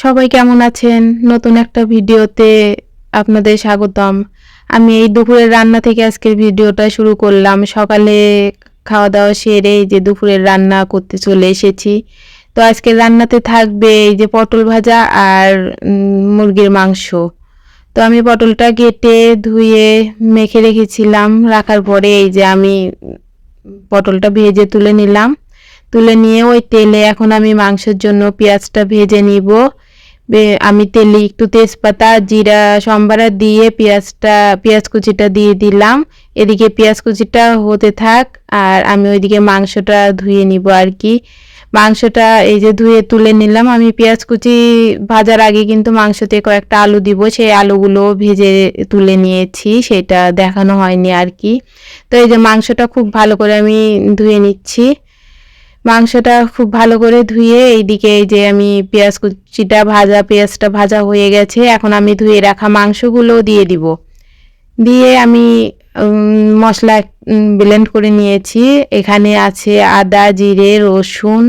সবাই কেমন আছেন? নতুন একটা ভিডিওতে আপনাদের স্বাগতম। আমি এই দুপুরের রান্না থেকে আজকের ভিডিওটা শুরু করলাম। সকালে খাওয়া-দাওয়া সেরে এই যে দুপুরের রান্না করতে চলে এসেছি। তো আজকের রান্নাতে থাকবে এই যে পটল ভাজা আর মুরগির মাংস। তো আমি পটলটা কেটে ধুয়ে মেখে রেখেছিলাম। রাখার পরে এই যে আমি পটলটা ভেজে তুলে নিলাম। তুলে নিয়ে ওই তেলে এখন আমি মাংসের জন্য পেঁয়াজটা ভেজে নিব। আমি তেলে একটু তেজপাতা জিরা সম্বারা দিয়ে পেঁয়াজ কুচিটা দিয়ে দিলাম। এদিকে পেঁয়াজ কুচিটা হতে থাক আর আমি ওইদিকে মাংসটা ধুয়ে নিব আর কি। মাংসটা এই যে ধুয়ে তুলে নিলাম। আমি পেঁয়াজ কুচি ভাজার আগে কিন্তু মাংসতে কয়েকটা আলু দিব, সেই আলুগুলো ভেজে তুলে নিয়েছি, সেটা দেখানো হয়নি আর কি। তো এই যে মাংসটা খুব ভালো করে আমি ধুয়ে নিচ্ছি। মাংসটা খুব ভালো করে ধুয়ে এইদিকে এই যে আমি পেঁয়াজটা ভাজা হয়ে গেছে। এখন আমি ধুয়ে রাখা মাংসগুলো দিয়ে দিব। দিয়ে আমি মশলা ব্লেন্ড করে নিয়েছি। এখানে আছে আদা, জিরে, রসুন,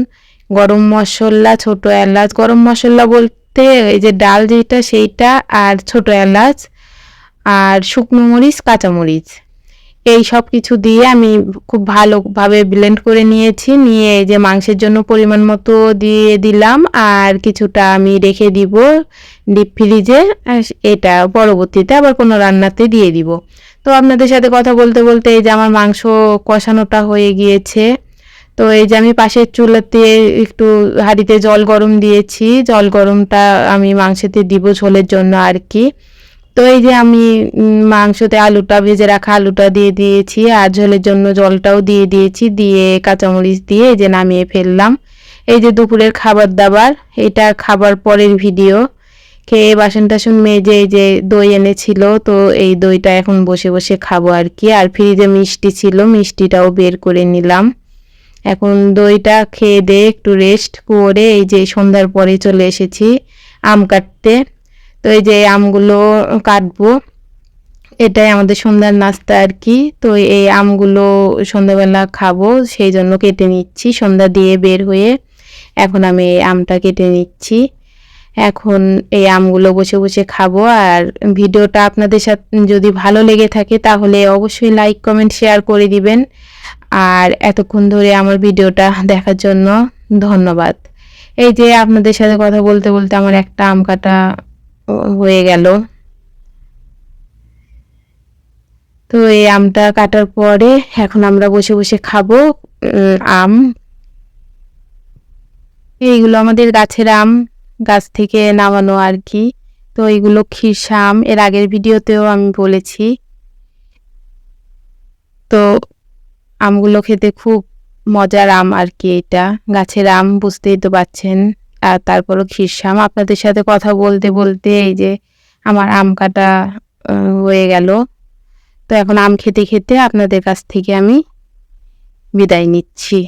গরম মশলা, ছোট এলাচ। গরম মশলা বলতে এই যে ডাল যেটা সেইটা, আর ছোট এলাচ, আর শুকনো মরিচ, কাঁচামরিচ, এই সব কিছু দিয়ে আমি খুব ভালোভাবে ব্লেন্ড করে নিয়েছি। নিয়ে এই যে মাংসের জন্য পরিমাণ মতো দিয়ে দিলাম আর কিছুটা আমি রেখে দিব ডিপ ফ্রিজে। এটা পরবর্তীতে আবার কোনো রান্নাতে দিয়ে দিব। তো আপনাদের সাথে কথা বলতে বলতে এই যে আমার মাংস কষানোটা হয়ে গিয়েছে। তো এই যে আমি পাশের চুলাতে একটু হাঁড়িতে জল গরম দিয়েছি। জল গরমটা আমি মাংসতে দিব ঝোলের জন্য আর কি। তো এই যে আমি মাংসতে ভেজে রাখা আলুটা দিয়ে দিয়েছি আর ঝোলের জন্য জলটাও দিয়ে দিয়েছি। দিয়ে কাঁচামরিচ দিয়ে এই যে নামিয়ে ফেললাম। এই যে দুপুরের খাবার দাবার, এটা খাবার পরের ভিডিও। খেয়ে বাসন টাসন মেজে এই যে দই এনেছিল, তো এই দইটা এখন বসে বসে খাবো আর কি। আর ফ্রিজে মিষ্টি ছিল, মিষ্টিটাও বের করে নিলাম। এখন দইটা খেয়ে দিয়ে একটু রেস্ট করে এই যে সন্ধ্যার পরে চলে এসেছি আম কাটতে। তো এই যে আমগুলো কাটবো, এটাই আমাদের সন্ধ্যার নাস্তা আর কি। তো এই আমগুলো সন্ধ্যাবেলা খাবো, সেই জন্য কেটে নিচ্ছি। সন্ধ্যা দিয়ে বের হয়ে এখন আমি এই আমটা কেটে নিচ্ছি। এখন এই আমগুলো বসে বসে খাবো। আর ভিডিওটা আপনাদের সাথে যদি ভালো লেগে থাকে তাহলে অবশ্যই লাইক, কমেন্ট, শেয়ার করে দিবেন। আর এতক্ষণ ধরে আমার ভিডিওটা দেখার জন্য ধন্যবাদ। এই যে আপনাদের সাথে কথা বলতে বলতে আমার একটা আম কাটা হয়ে গেল। তো এই আমটা কাটার পরে এখন আমরা বসে বসে খাবো আম। এইগুলো আমাদের গাছের আম, গাছ থেকে নামানো আর কি। তো এইগুলো খিরসা আম, এর আগের ভিডিওতেও আমি বলেছি। তো আমগুলো খেতে খুব মজার আম আর কি। এটা গাছের আম, বুঝতেই তো পাচ্ছেন। আর তারপরও খিরসা আম। আপনাদের সাথে কথা বলতে বলতে এই যে আমার আম কাটা হয়ে গেল। তো এখন আম খেতে খেতে আপনাদের কাছ থেকে আমি বিদায় নিচ্ছি।